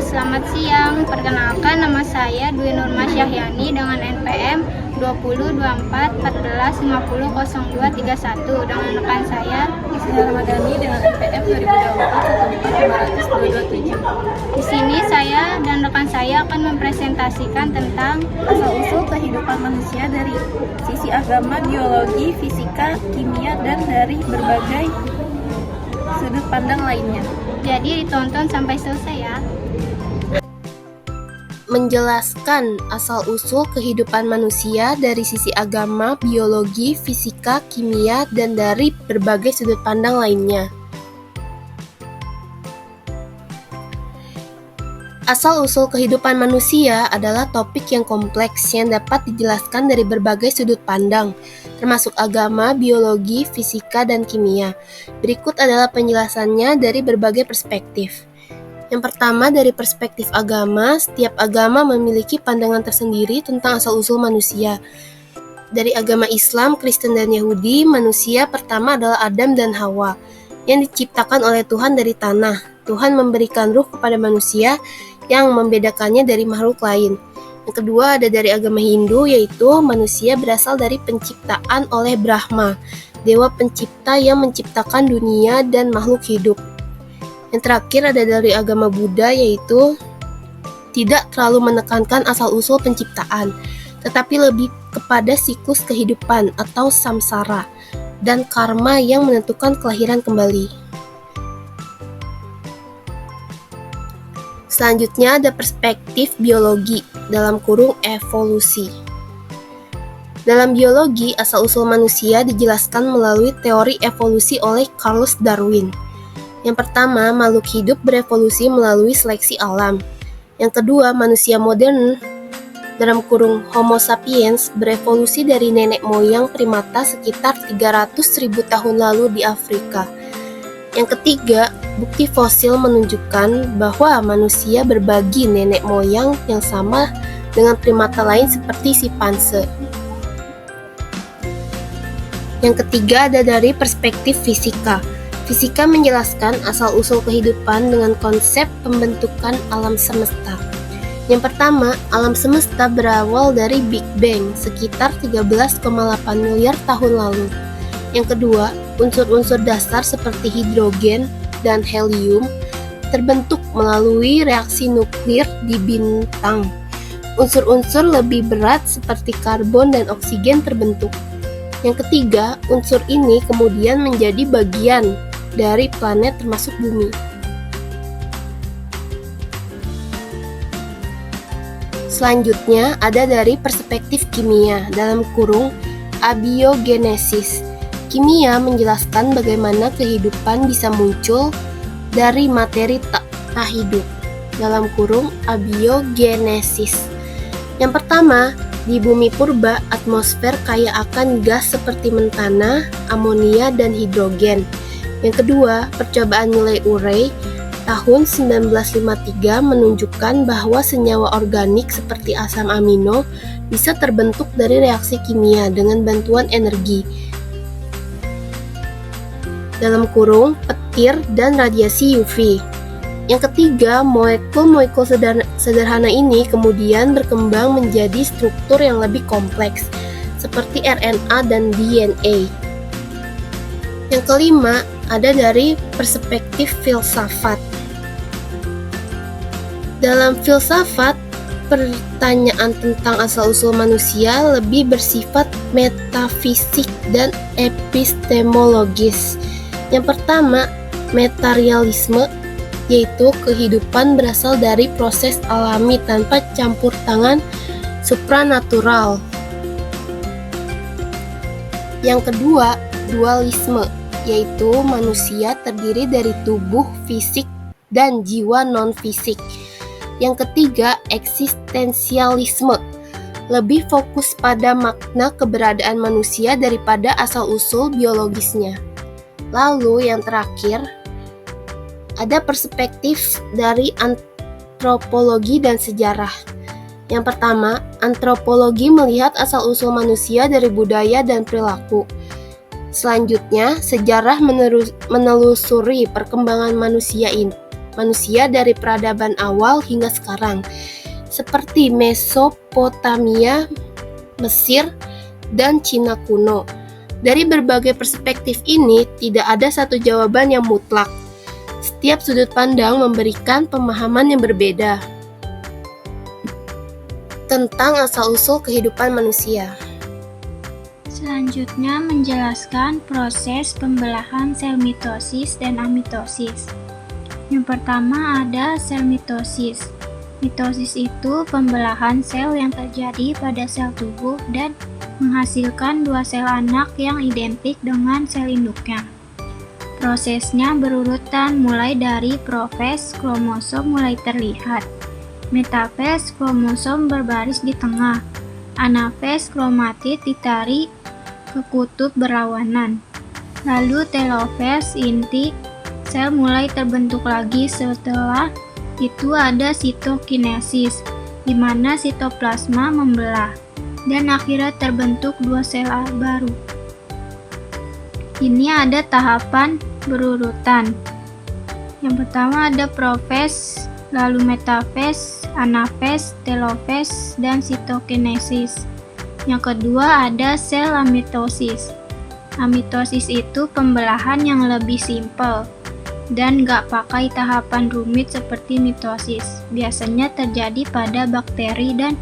selamat siang. Perkenalkan, nama saya Dwi Nurma Syahyani dengan NPM 202414500231 dengan rekan saya Isna Ramadhani dengan NPM 2024 Di sini saya dan rekan saya akan mempresentasikan tentang asal-usul kehidupan manusia dari sisi agama, biologi, fisika, kimia, dan dari berbagai sudut pandang lainnya. Jadi ditonton sampai selesai ya. Menjelaskan asal-usul kehidupan manusia dari sisi agama, biologi, fisika, kimia, dan dari berbagai sudut pandang lainnya. Asal-usul kehidupan manusia adalah topik yang kompleks yang dapat dijelaskan dari berbagai sudut pandang, termasuk agama, biologi, fisika, dan kimia. Berikut adalah penjelasannya dari berbagai perspektif. Yang pertama, dari perspektif agama, setiap agama memiliki pandangan tersendiri tentang asal-usul manusia. Dari agama Islam, Kristen, dan Yahudi, manusia pertama adalah Adam dan Hawa, yang diciptakan oleh Tuhan dari tanah. Tuhan memberikan ruh kepada manusia yang membedakannya dari makhluk lain. Yang kedua, ada dari agama Hindu, yaitu manusia berasal dari penciptaan oleh Brahma, dewa pencipta yang menciptakan dunia dan makhluk hidup. Yang terakhir ada dari agama Buddha, yaitu tidak terlalu menekankan asal-usul penciptaan, tetapi lebih kepada siklus kehidupan atau samsara dan karma yang menentukan kelahiran kembali. Selanjutnya ada perspektif biologi dalam kurung evolusi. Dalam biologi, asal-usul manusia dijelaskan melalui teori evolusi oleh Charles Darwin. Yang pertama, makhluk hidup berevolusi melalui seleksi alam. Yang kedua, manusia modern dalam kurung Homo sapiens berevolusi dari nenek moyang primata sekitar 300.000 tahun lalu di Afrika. Yang ketiga, bukti fosil menunjukkan bahwa manusia berbagi nenek moyang yang sama dengan primata lain seperti simpanse. Yang ketiga ada dari perspektif fisika. Fisika menjelaskan asal-usul kehidupan dengan konsep pembentukan alam semesta. Yang pertama, alam semesta berawal dari Big Bang sekitar 13,8 miliar tahun lalu. Yang kedua, unsur-unsur dasar seperti hidrogen dan helium terbentuk melalui reaksi nuklir di bintang. Unsur-unsur lebih berat seperti karbon dan oksigen terbentuk. Yang ketiga, unsur ini kemudian menjadi bagian dari planet termasuk bumi. Selanjutnya ada dari perspektif kimia dalam kurung abiogenesis. Kimia menjelaskan bagaimana kehidupan bisa muncul dari materi tak hidup dalam kurung abiogenesis. Yang pertama, di bumi purba, atmosfer kaya akan gas seperti mentana, amonia, dan hidrogen. Yang kedua, percobaan nilai urei tahun 1953 menunjukkan bahwa senyawa organik seperti asam amino bisa terbentuk dari reaksi kimia dengan bantuan energi dalam kurung petir dan radiasi UV. Yang ketiga, molekul-molekul sederhana ini kemudian berkembang menjadi struktur yang lebih kompleks seperti RNA dan DNA. Yang kelima, ada dari perspektif filsafat. Dalam filsafat, pertanyaan tentang asal-usul manusia lebih bersifat metafisik dan epistemologis. Yang pertama, materialisme, yaitu kehidupan berasal dari proses alami tanpa campur tangan supranatural. Yang kedua, dualisme, yaitu manusia terdiri dari tubuh fisik dan jiwa non-fisik. Yang ketiga, eksistensialisme, lebih fokus pada makna keberadaan manusia daripada asal-usul biologisnya. Lalu yang terakhir, ada perspektif dari antropologi dan sejarah. Yang pertama, antropologi melihat asal-usul manusia dari budaya dan perilaku. Selanjutnya, sejarah menelusuri perkembangan manusia manusia dari peradaban awal hingga sekarang, seperti Mesopotamia, Mesir, dan Cina kuno. Dari berbagai perspektif ini, tidak ada satu jawaban yang mutlak. Setiap sudut pandang memberikan pemahaman yang berbeda tentang asal-usul kehidupan manusia. Selanjutnya menjelaskan proses pembelahan sel mitosis dan amitosis. Yang pertama ada sel mitosis. Mitosis itu pembelahan sel yang terjadi pada sel tubuh dan menghasilkan dua sel anak yang identik dengan sel induknya. Prosesnya berurutan mulai dari profes kromosom mulai terlihat. Metafes kromosom berbaris di tengah. Anafes kromatid ditarik ke kutub berlawanan. Lalu telofes inti sel mulai terbentuk lagi. Setelah itu ada sitokinesis, di mana sitoplasma membelah, dan akhirnya terbentuk dua sel baru. Ini ada tahapan berurutan. Yang pertama ada profes, lalu metafes, anafes, telofes, dan sitokinesis. Yang kedua ada sel amitosis. Amitosis itu pembelahan yang lebih simpel dan nggak pakai tahapan rumit seperti mitosis. Biasanya terjadi pada bakteri dan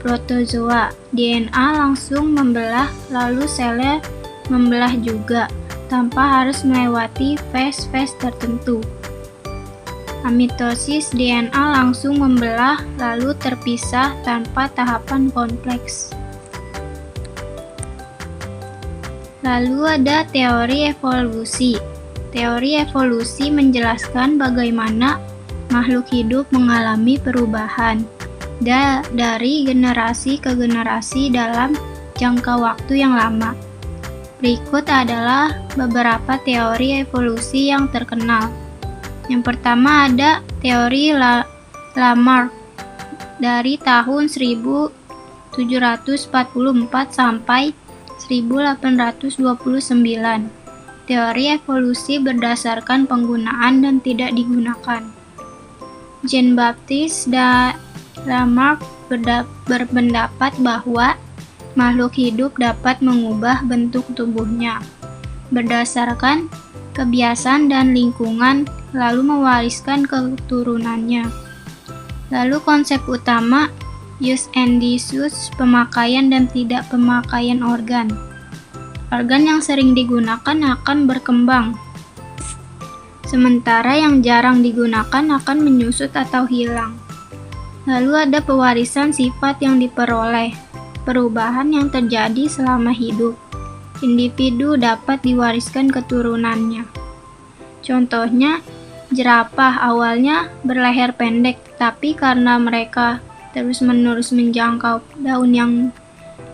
protozoa. DNA langsung membelah, lalu selnya membelah juga, tanpa harus melewati fase-fase tertentu. Amitosis DNA langsung membelah, lalu terpisah tanpa tahapan kompleks. Lalu ada teori evolusi. Teori evolusi menjelaskan bagaimana makhluk hidup mengalami perubahan dari generasi ke generasi dalam jangka waktu yang lama. Berikut adalah beberapa teori evolusi yang terkenal. Yang pertama ada teori Lamarck dari tahun 1744 sampai 1829. Teori evolusi berdasarkan penggunaan dan tidak digunakan. Jean-Baptiste Lamarck berpendapat bahwa makhluk hidup dapat mengubah bentuk tubuhnya berdasarkan kebiasaan dan lingkungan, lalu mewariskan keturunannya. Lalu konsep utama use and disuse, pemakaian dan tidak pemakaian organ. Organ yang sering digunakan akan berkembang, sementara yang jarang digunakan akan menyusut atau hilang. Lalu ada pewarisan sifat yang diperoleh, perubahan yang terjadi selama hidup. Individu dapat diwariskan keturunannya. Contohnya, jerapah awalnya berleher pendek, tapi karena mereka terus-menerus menjangkau daun yang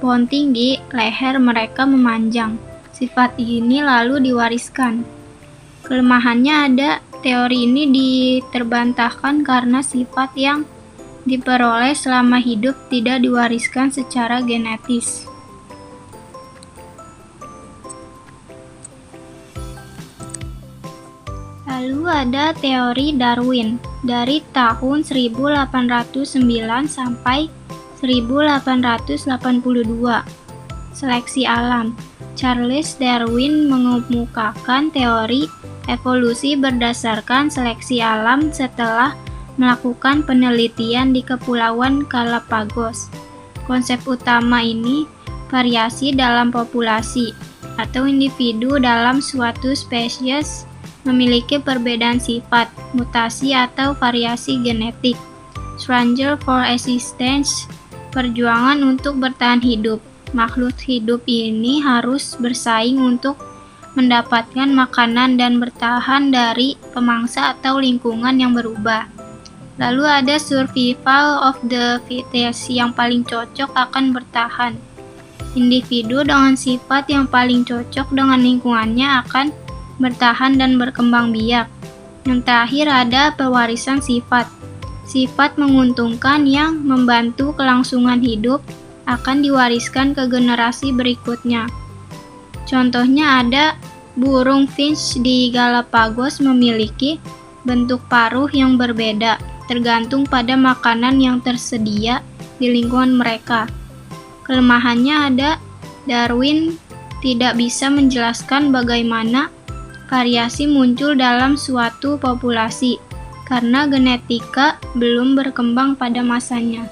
pohon tinggi, leher mereka memanjang. Sifat ini lalu diwariskan. Kelemahannya ada, teori ini diterbantahkan karena sifat yang diperoleh selama hidup tidak diwariskan secara genetis. Lalu ada teori Darwin dari tahun 1809 sampai 1882. Seleksi alam. Charles Darwin mengemukakan teori evolusi berdasarkan seleksi alam setelah melakukan penelitian di Kepulauan Galapagos. Konsep utama ini variasi dalam populasi atau individu dalam suatu spesies memiliki perbedaan sifat, mutasi atau variasi genetik. Struggle for existence, perjuangan untuk bertahan hidup. Makhluk hidup ini harus bersaing untuk mendapatkan makanan dan bertahan dari pemangsa atau lingkungan yang berubah. Lalu ada survival of the fittest, yang paling cocok akan bertahan. Individu dengan sifat yang paling cocok dengan lingkungannya akan bertahan dan berkembang biak. Yang terakhir ada pewarisan sifat. Sifat menguntungkan yang membantu kelangsungan hidup akan diwariskan ke generasi berikutnya. Contohnya ada burung finch di Galapagos memiliki bentuk paruh yang berbeda, tergantung pada makanan yang tersedia di lingkungan mereka. Kelemahannya ada, Darwin tidak bisa menjelaskan bagaimana variasi muncul dalam suatu populasi, karena genetika belum berkembang pada masanya.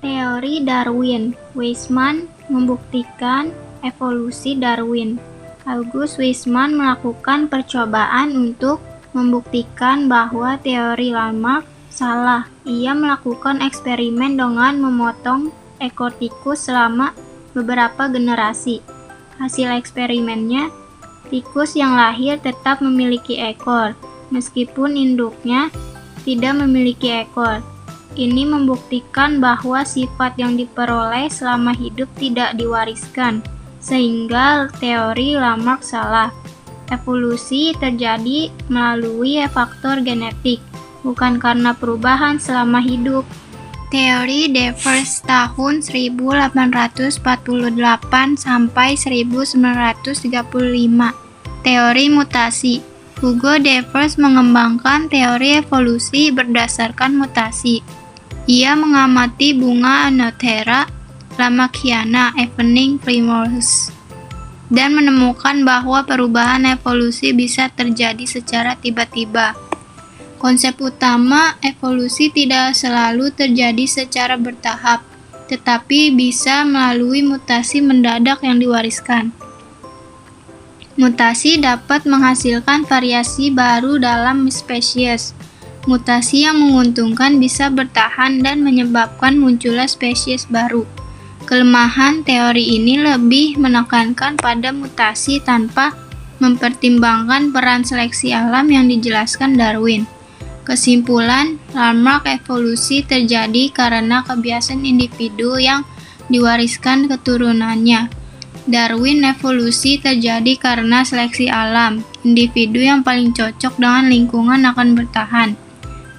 Teori Darwin. Weismann membuktikan evolusi Darwin. August Weismann melakukan percobaan untuk membuktikan bahwa teori Lamarck salah. Ia melakukan eksperimen dengan memotong ekor tikus selama beberapa generasi. Hasil eksperimennya, tikus yang lahir tetap memiliki ekor, meskipun induknya tidak memiliki ekor. Ini membuktikan bahwa sifat yang diperoleh selama hidup tidak diwariskan, sehingga teori Lamarck salah. Evolusi terjadi melalui faktor genetik, bukan karena perubahan selama hidup. Teori Devers tahun 1848 sampai 1935. Teori mutasi. Hugo Devers mengembangkan teori evolusi berdasarkan mutasi. Ia mengamati bunga Anothera Lamarckiana Evening Primrose dan menemukan bahwa perubahan evolusi bisa terjadi secara tiba-tiba. Konsep utama evolusi tidak selalu terjadi secara bertahap, tetapi bisa melalui mutasi mendadak yang diwariskan. Mutasi dapat menghasilkan variasi baru dalam spesies. Mutasi yang menguntungkan bisa bertahan dan menyebabkan munculnya spesies baru. Kelemahan teori ini lebih menekankan pada mutasi tanpa mempertimbangkan peran seleksi alam yang dijelaskan Darwin. Kesimpulan, Lamarck evolusi terjadi karena kebiasaan individu yang diwariskan keturunannya. Darwin evolusi terjadi karena seleksi alam. Individu yang paling cocok dengan lingkungan akan bertahan.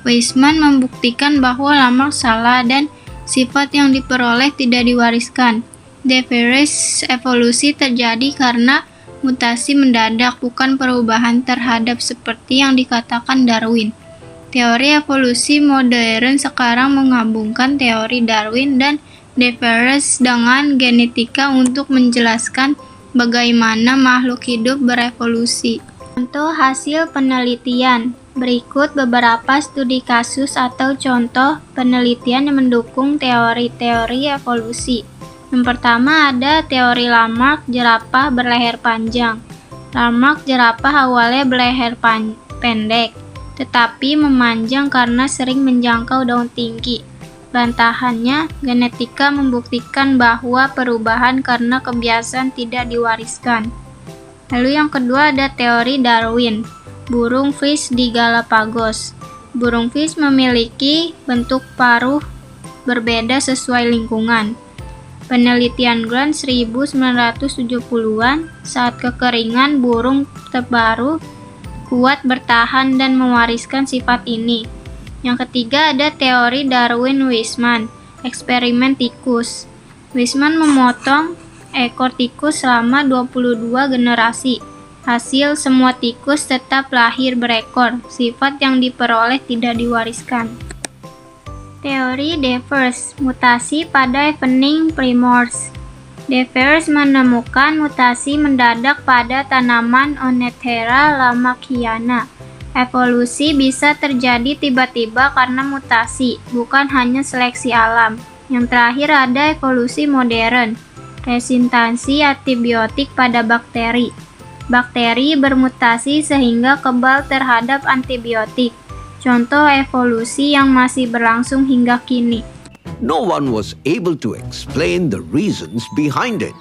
Weismann membuktikan bahwa Lamarck salah dan sifat yang diperoleh tidak diwariskan. Devers evolusi terjadi karena mutasi mendadak, bukan perubahan terhadap seperti yang dikatakan Darwin. Teori evolusi modern sekarang menggabungkan teori Darwin dan Devers dengan genetika untuk menjelaskan bagaimana makhluk hidup berevolusi. Contoh hasil penelitian. Berikut beberapa studi kasus atau contoh penelitian yang mendukung teori-teori evolusi. Yang pertama ada teori Lamarck jerapah berleher panjang. Lamarck jerapah awalnya berleher pendek, tetapi memanjang karena sering menjangkau daun tinggi. Bantahannya, genetika membuktikan bahwa perubahan karena kebiasaan tidak diwariskan. Lalu yang kedua ada teori Darwin. Burung fish di Galapagos. Burung fish memiliki bentuk paruh berbeda sesuai lingkungan. Penelitian Grant 1970-an, saat kekeringan burung terbaru kuat bertahan dan mewariskan sifat ini. Yang ketiga ada teori Darwin-Weismann, eksperimen tikus. Weismann memotong ekor tikus selama 22 generasi. Hasil semua tikus tetap lahir berekor, sifat yang diperoleh tidak diwariskan. Teori Devers, mutasi pada Evening Primrose. Devers menemukan mutasi mendadak pada tanaman Anothera Lamarckiana. Evolusi bisa terjadi tiba-tiba karena mutasi, bukan hanya seleksi alam. Yang terakhir ada evolusi modern, resistansi antibiotik pada bakteri. Bakteri bermutasi sehingga kebal terhadap antibiotik. Contoh evolusi yang masih berlangsung hingga kini. No one was able to explain the reasons behind it.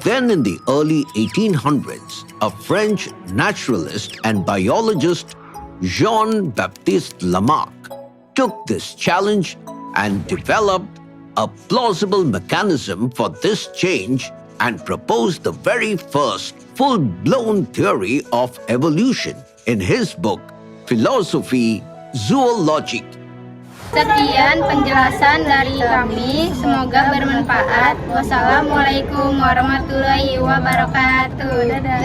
Then in the early 1800s, a French naturalist and biologist, Jean-Baptiste Lamarck, took this challenge and developed a plausible mechanism for this change and proposed the very first full-blown theory of evolution in his book, Philosophie Zoologique. Sekian penjelasan dari kami, semoga bermanfaat. Wassalamualaikum warahmatullahi wabarakatuh. Dadah.